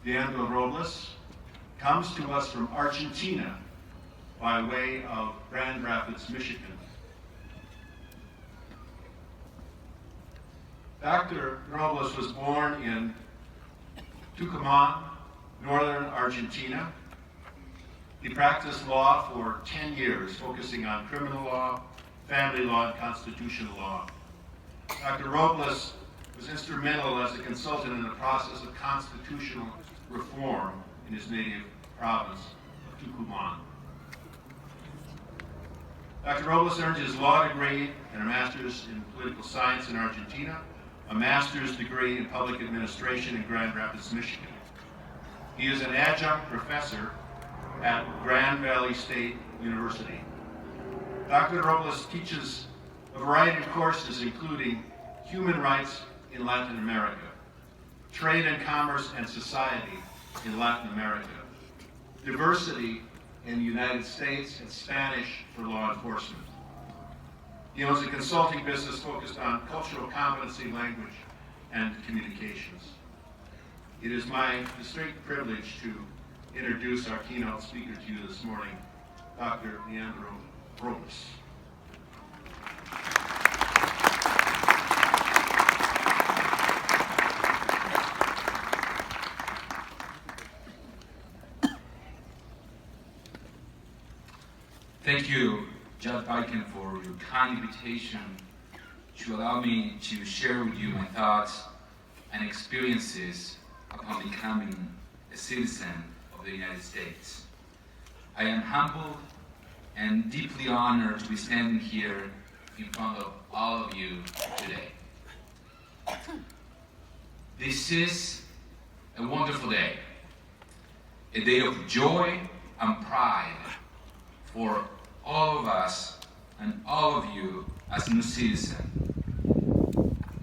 Leandro Robles, comes to us from Argentina by way of Grand Rapids, Michigan. Dr. Robles was born in Tucumán, northern Argentina. He practiced law for 10 years, focusing on criminal law, family law, and constitutional law. Dr. Robles was instrumental as a consultant in the process of constitutional reform in his native province of Tucumán. Dr. Robles earned his law degree and a master's in political science in Argentina, a master's degree in public administration in Grand Rapids, Michigan. He is an adjunct professor at Grand Valley State University. Dr. Robles teaches a variety of courses, including human rights in Latin America, trade and commerce and society in Latin America, diversity in the United States, and Spanish for law enforcement. He owns a consulting business focused on cultural competency, language, and communications. It is my distinct privilege to introduce our keynote speaker to you this morning, Dr. Leandro Robles. Thank you, Judge Biken, for your kind invitation to allow me to share with you my thoughts and experiences upon becoming a citizen of the United States. I am humbled and deeply honored to be standing here in front of all of you today. This is a wonderful day, a day of joy and pride for all of us and all of you as new citizens,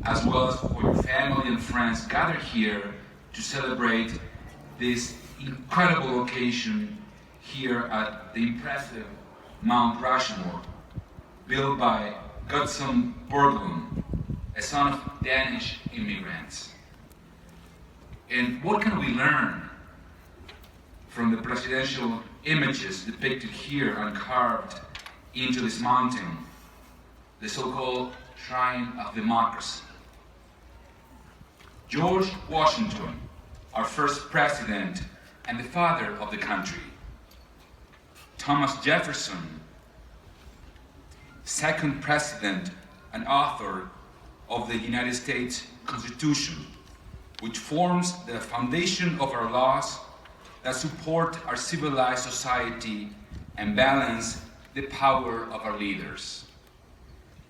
as well as for your family and friends gathered here to celebrate this incredible occasion here at the impressive Mount Rushmore, built by Gutzon Borglund, a son of Danish immigrants. And what can we learn from the presidential images depicted here and carved into this mountain, the so-called Shrine of Democracy? George Washington, our first president and the father of the country. Thomas Jefferson, second president and author of the United States Constitution, which forms the foundation of our laws that support our civilized society and balance the power of our leaders.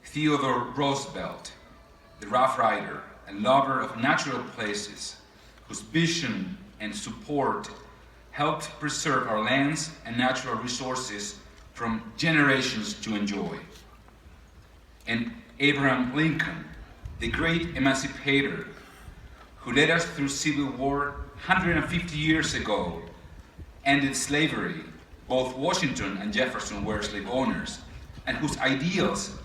Theodore Roosevelt, the Rough Rider and lover of natural places, whose vision and support helped preserve our lands and natural resources from generations to enjoy. And Abraham Lincoln, the great emancipator, who led us through civil war 150 years ago, ended slavery. Both Washington and Jefferson were slave owners, and whose ideals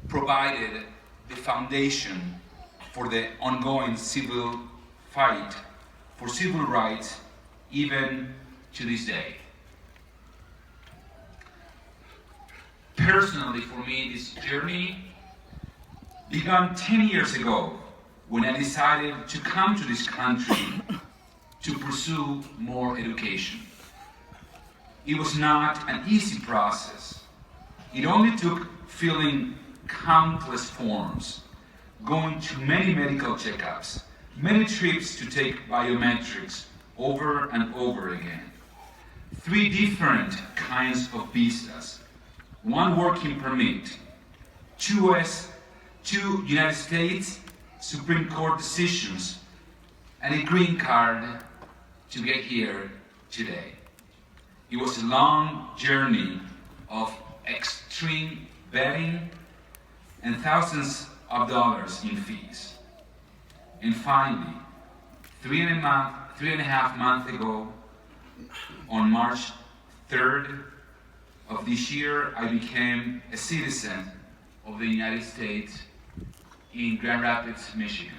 provided the foundation for the ongoing civil fight for civil rights even to this day. Personally, for me, this journey began 10 years ago when I decided to come to this country to pursue more education. It was not an easy process. It only took filling countless forms, going to many medical checkups, many trips to take biometrics over and over again, 3 different kinds of visas, 1 working permit, 2 United States Supreme Court decisions, and a green card to get here today. It was a long journey of extreme vetting and thousands of dollars in fees. And finally, 3.5 months ago, on March 3rd of this year, I became a citizen of the United States in Grand Rapids, Michigan.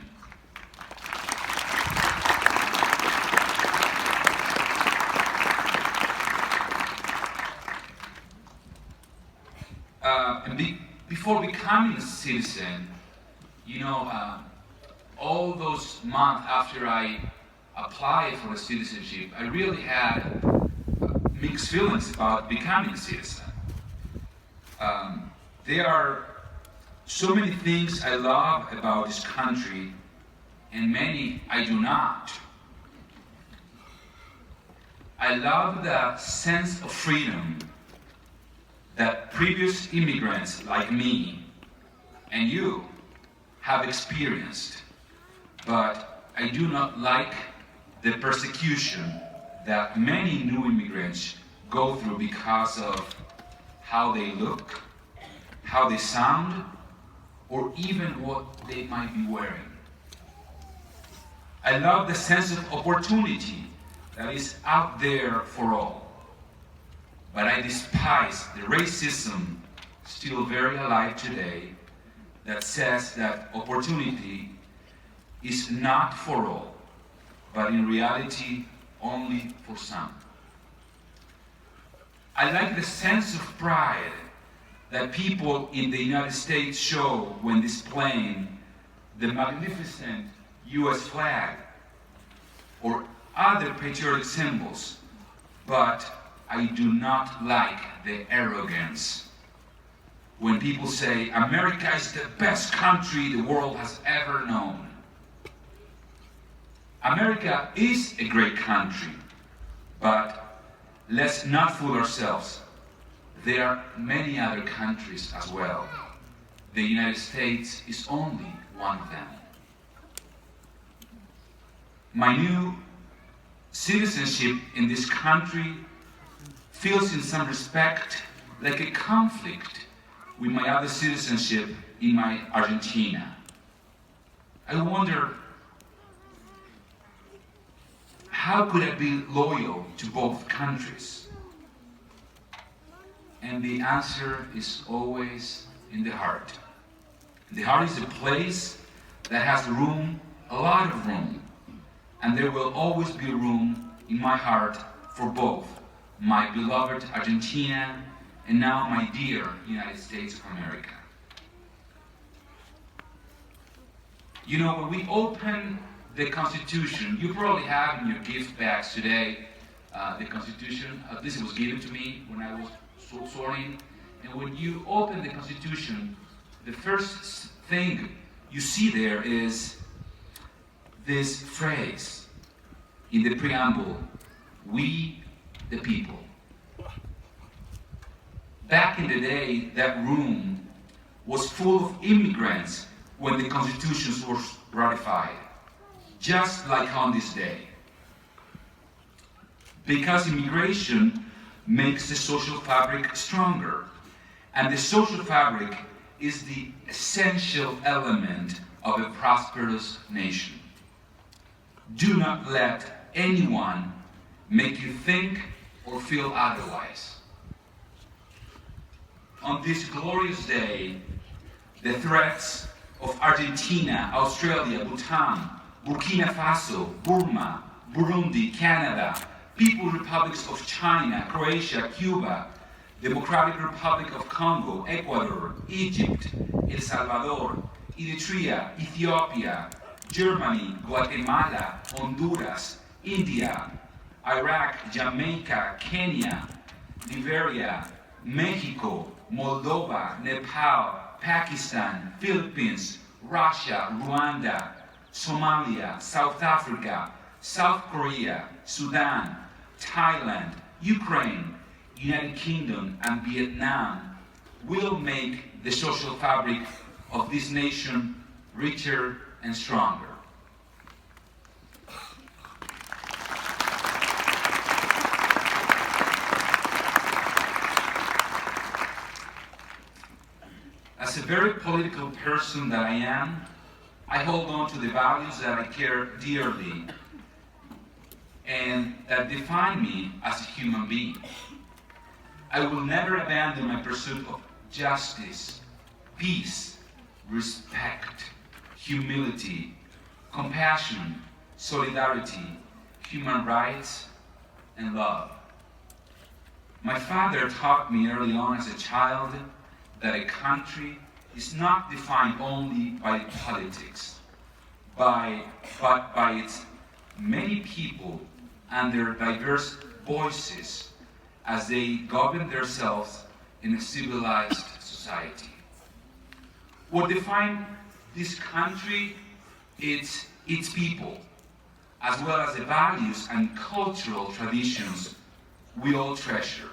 before becoming a citizen, all those months after I applied for a citizenship, I really had mixed feelings about becoming a citizen. There are so many things I love about this country, and many I do not. I love the sense of freedom that previous immigrants like me and you have experienced, but I do not like the persecution that many new immigrants go through because of how they look, how they sound, or even what they might be wearing. I love the sense of opportunity that is out there for all. But I despise the racism still very alive today that says that opportunity is not for all, but in reality only for some. I like the sense of pride that people in the United States show when displaying the magnificent US flag or other patriotic symbols, but I do not like the arrogance when people say America is the best country the world has ever known. America is a great country, but let's not fool ourselves. There are many other countries as well. The United States is only one of them. My new citizenship in this country feels in some respect like a conflict with my other citizenship in my Argentina. I wonder, how could I be loyal to both countries? And the answer is always in the heart. The heart is a place that has room, a lot of room, and there will always be room in my heart for both my beloved Argentina and now my dear United States of America. When we open the Constitution, you probably have in your gift bags today the Constitution. At least it was given to me when I was sworn in. And when you open the Constitution, the first thing you see there is this phrase in the preamble, "We the people." Back in the day, that room was full of immigrants when the constitutions were ratified, just like on this day. Because immigration makes the social fabric stronger, and the social fabric is the essential element of a prosperous nation. Do not let anyone make you think or feel otherwise. On this glorious day, the threats of Argentina, Australia, Bhutan, Burkina Faso, Burma, Burundi, Canada, People's Republics of China, Croatia, Cuba, Democratic Republic of Congo, Ecuador, Egypt, El Salvador, Eritrea, Ethiopia, Germany, Guatemala, Honduras, India, Iraq, Jamaica, Kenya, Liberia, Mexico, Moldova, Nepal, Pakistan, Philippines, Russia, Rwanda, Somalia, South Africa, South Korea, Sudan, Thailand, Ukraine, United Kingdom, and Vietnam will make the social fabric of this nation richer and stronger. As a very political person that I am, I hold on to the values that I care dearly and that define me as a human being. I will never abandon my pursuit of justice, peace, respect, humility, compassion, solidarity, human rights, and love. My father taught me early on as a child that a country is not defined only by politics, but by its many people and their diverse voices as they govern themselves in a civilized society. What defines this country is its people, as well as the values and cultural traditions we all treasure.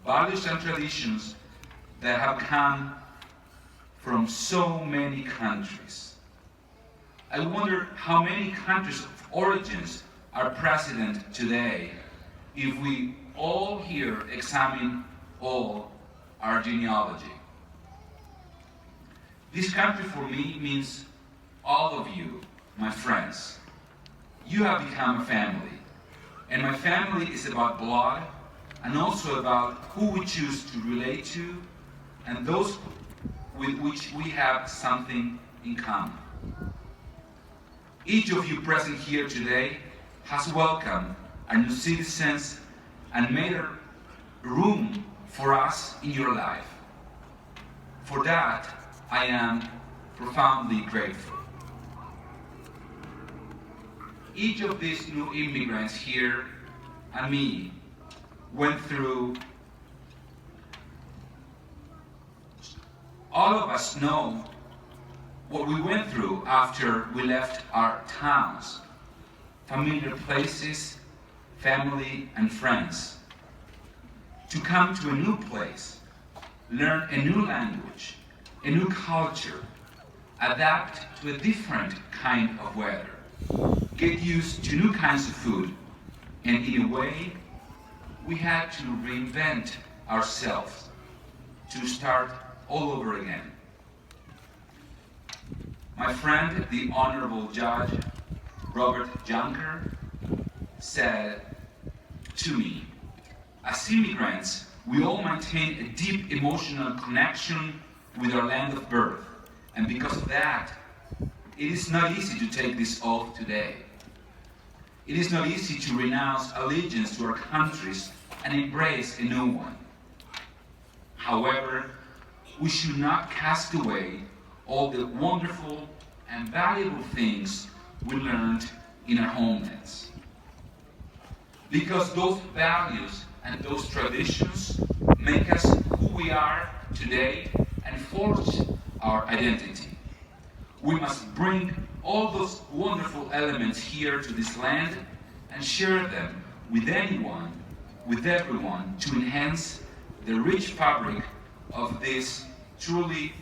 Values and traditions that have come from so many countries. I wonder how many countries of origins are present today if we all here examine all our genealogy. This country for me means all of you, my friends. You have become a family, and my family is about blood and also about who we choose to relate to and those with which we have something in common. Each of you present here today has welcomed our new citizens and made a room for us in your life. For that, I am profoundly grateful. Each of these new immigrants here and me went through. All of us know what we went through after we left our towns, familiar places, family and friends, to come to a new place, learn a new language, a new culture, adapt to a different kind of weather, get used to new kinds of food, and in a way, we had to reinvent ourselves to start all over again. My friend, the Honorable Judge Robert Junker, said to me, as immigrants, we all maintain a deep emotional connection with our land of birth, and because of that, it is not easy to take this oath today. It is not easy to renounce allegiance to our countries and embrace a new one. However, we should not cast away all the wonderful and valuable things we learned in our homelands. Because those values and those traditions make us who we are today and forge our identity. We must bring all those wonderful elements here to this land and share them with anyone, with everyone, to enhance the rich fabric of this truly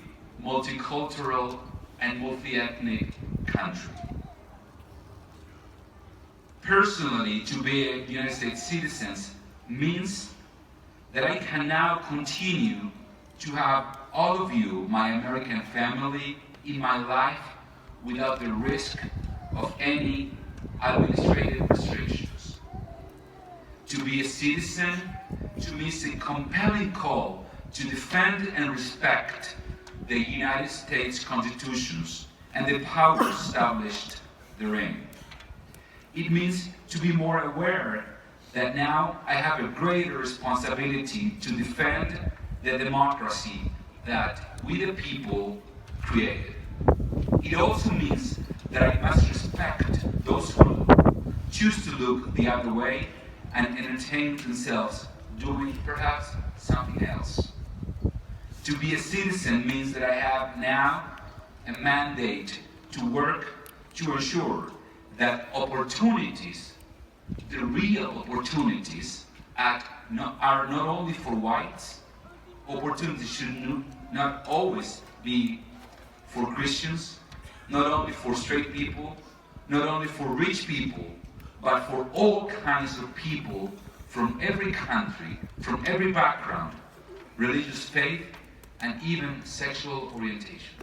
multicultural and multi-ethnic country. Personally, to be a United States citizen means that I can now continue to have all of you, my American family, in my life without the risk of any administrative restrictions. To be a citizen, to me, is a compelling call to defend and respect the United States Constitutions and the powers established therein. It means to be more aware that now I have a greater responsibility to defend the democracy that we the people created. It also means that I must respect those who choose to look the other way and entertain themselves doing perhaps something else. To be a citizen means that I have now a mandate to work to ensure that opportunities, the real opportunities, are not only for whites. Opportunities should not always be for Christians, not only for straight people, not only for rich people, but for all kinds of people from every country, from every background, religious faith, and even sexual orientation.